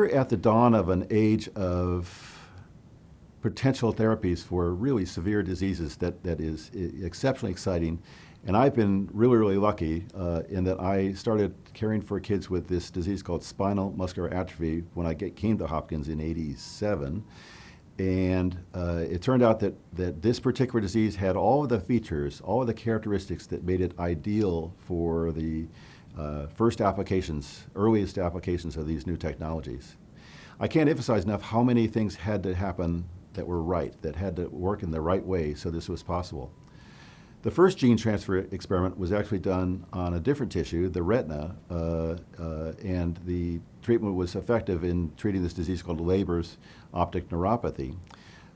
we're at the dawn of an age of potential therapies for really severe diseases that is exceptionally exciting. And I've been really, really lucky in that I started caring for kids with this disease called spinal muscular atrophy when I came to Hopkins in '87. And it turned out that this particular disease had all of the features, all of the characteristics that made it ideal for the first applications, earliest applications of these new technologies. I can't emphasize enough how many things had to happen that were right, that had to work in the right way so this was possible. The first gene transfer experiment was actually done on a different tissue, the retina, and the treatment was effective in treating this disease called Leber's optic neuropathy.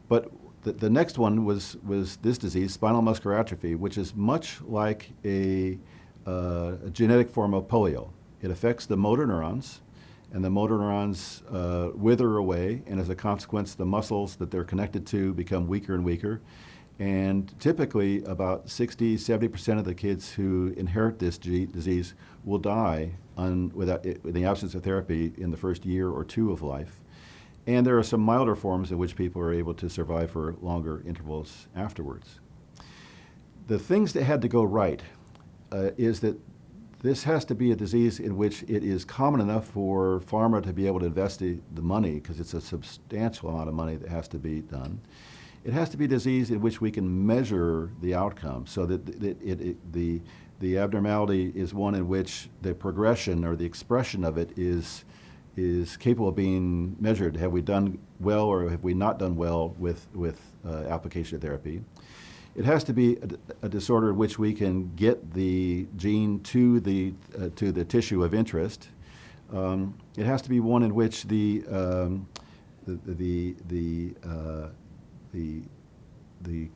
But the next one was this disease, spinal muscular atrophy, which is much like a genetic form of polio. It affects the motor neurons, and the motor neurons wither away, and as a consequence, the muscles that they're connected to become weaker and weaker. And typically, about 60–70% of the kids who inherit this disease will die in the absence of therapy in the first year or two of life. And there are some milder forms in which people are able to survive for longer intervals afterwards. The things that had to go right is that this has to be a disease in which it is common enough for pharma to be able to invest the money, because it's a substantial amount of money that has to be done. It has to be a disease in which we can measure the outcome, so that the abnormality is one in which the progression or the expression of it is capable of being measured. Have we done well or have we not done well with application of therapy? It has to be a disorder in which we can get the gene to the tissue of interest. It has to be one in which the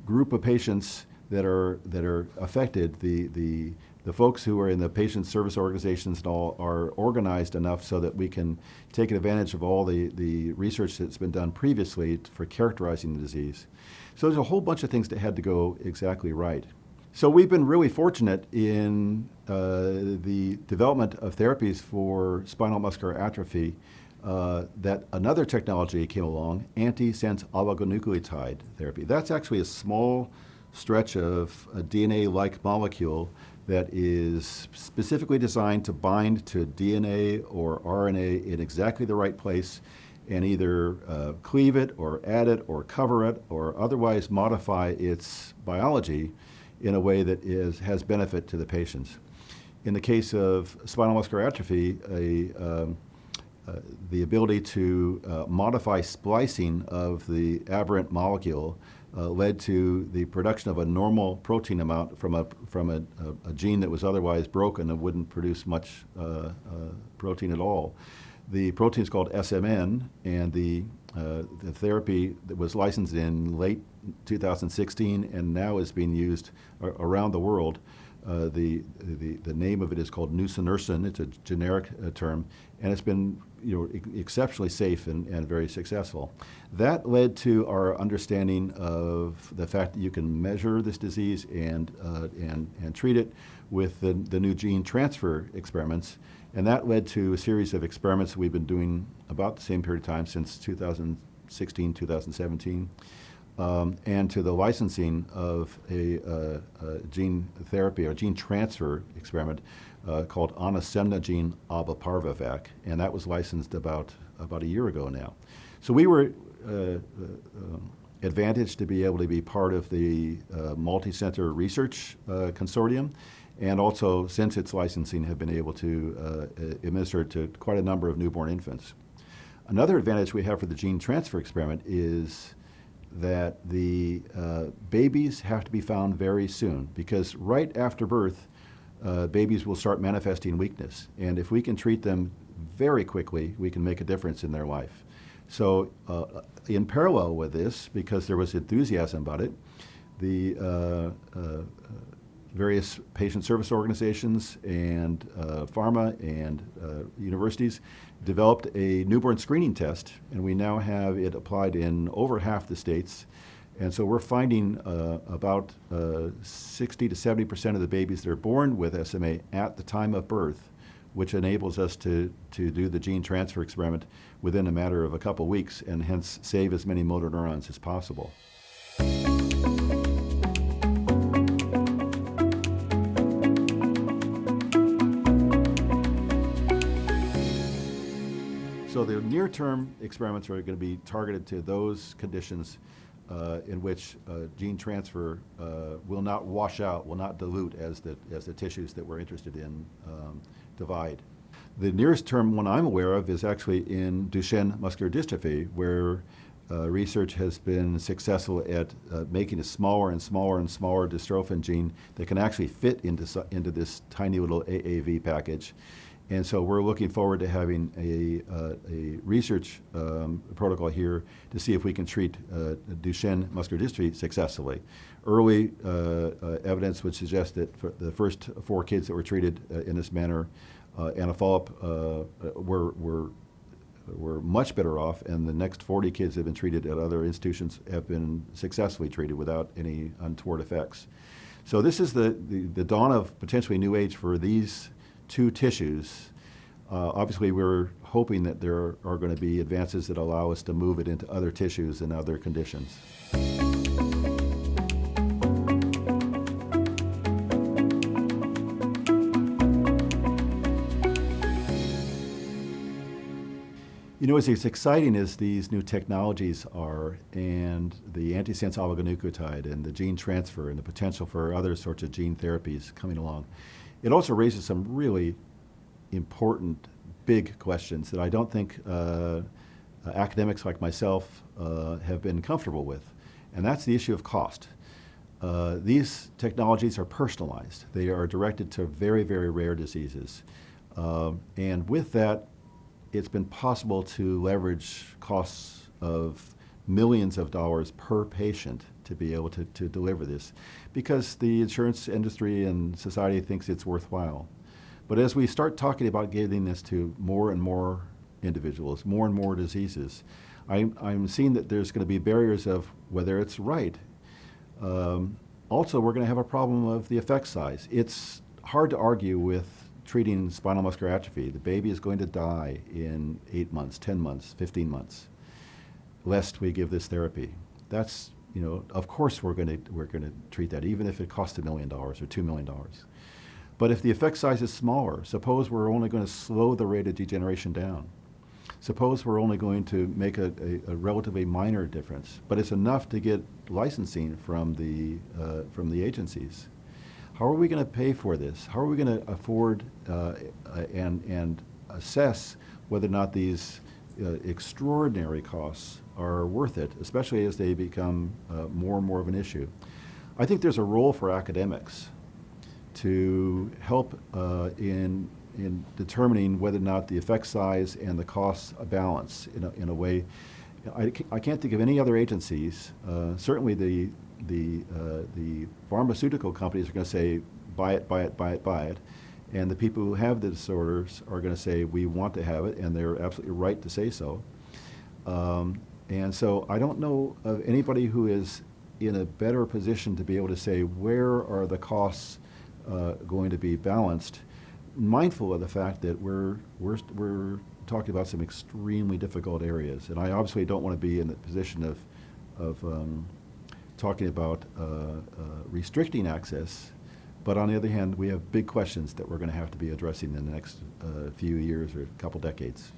group of patients that are affected, the folks who are in the patient service organizations and all, are organized enough so that we can take advantage of all the research that's been done previously for characterizing the disease. So there's a whole bunch of things that had to go exactly right. So we've been really fortunate in the development of therapies for spinal muscular atrophy that another technology came along, antisense oligonucleotide therapy. That's actually a small stretch of a DNA-like molecule that is specifically designed to bind to DNA or RNA in exactly the right place and either cleave it or add it or cover it or otherwise modify its biology in a way that has benefit to the patients. In the case of spinal muscular atrophy, the ability to modify splicing of the aberrant molecule led to the production of a normal protein amount from a gene that was otherwise broken and wouldn't produce much protein at all. The protein is called SMN, and the therapy that was licensed in late 2016 and now is being used around the world. The name of it is called nusinersen. It's a generic term, and it's been exceptionally safe and very successful. That led to our understanding of the fact that you can measure this disease and treat it with the new gene transfer experiments, and that led to a series of experiments we've been doing about the same period of time since 2016, 2017. And to the licensing of a gene therapy or gene transfer experiment called onasemnogene abeparvovec, and that was licensed about a year ago now. So we were advantaged to be able to be part of the multi-center research consortium, and also since its licensing have been able to administer it to quite a number of newborn infants. Another advantage we have for the gene transfer experiment is that the babies have to be found very soon, because right after birth, babies will start manifesting weakness. And if we can treat them very quickly, we can make a difference in their life. So in parallel with this, because there was enthusiasm about it, the various patient service organizations and pharma and universities developed a newborn screening test, and we now have it applied in over half the states. And so we're finding about 60 to 70% of the babies that are born with SMA at the time of birth which enables us to do the gene transfer experiment within a matter of a couple weeks and hence save as many motor neurons as possible. So the near-term experiments are going to be targeted to those conditions in which gene transfer will not wash out, will not dilute as the tissues that we're interested in divide. The nearest term one I'm aware of is actually in Duchenne muscular dystrophy, where research has been successful at making a smaller and smaller and smaller dystrophin gene that can actually fit into this tiny little AAV package. And so we're looking forward to having a research protocol here to see if we can treat Duchenne muscular dystrophy successfully. Early evidence would suggest that for the first 4 kids that were treated in this manner and a follow-up were much better off, and the next 40 kids that have been treated at other institutions have been successfully treated without any untoward effects. So this is the dawn of potentially new age for these 2 tissues. Obviously, we're hoping that there are going to be advances that allow us to move it into other tissues and other conditions. You know, as exciting as these new technologies are, and the antisense oligonucleotide and the gene transfer and the potential for other sorts of gene therapies coming along, it also raises some really important, big questions that I don't think academics like myself have been comfortable with, and that's the issue of cost. These technologies are personalized. They are directed to very, very rare diseases. And with that, it's been possible to leverage costs of millions of dollars per patient to be able to deliver this, because the insurance industry and society thinks it's worthwhile. But as we start talking about getting this to more and more individuals, more and more diseases, I'm seeing that there's going to be barriers of whether it's right. Also, we're going to have a problem of the effect size. It's hard to argue with treating spinal muscular atrophy. The baby is going to die in 8 months, 10 months, 15 months, lest we give this therapy. That's, you know, of course we're going to treat that, even if it costs $1 million or $2 million. But if the effect size is smaller, suppose we're only going to slow the rate of degeneration down. Suppose we're only going to make a relatively minor difference, but it's enough to get licensing from the agencies. How are we going to pay for this? How are we going to afford and assess whether or not these extraordinary costs are worth it, especially as they become more and more of an issue? I think there's a role for academics to help in determining whether or not the effect size and the costs balance in a way. I can't think of any other agencies. Certainly the pharmaceutical companies are going to say, buy it, buy it, buy it, buy it. And the people who have the disorders are going to say, we want to have it, and they're absolutely right to say so. And so I don't know of anybody who is in a better position to be able to say, where are the costs going to be balanced, mindful of the fact that we're talking about some extremely difficult areas. And I obviously don't want to be in the position of talking about restricting access, but on the other hand, we have big questions that we're going to have to be addressing in the next few years or couple decades.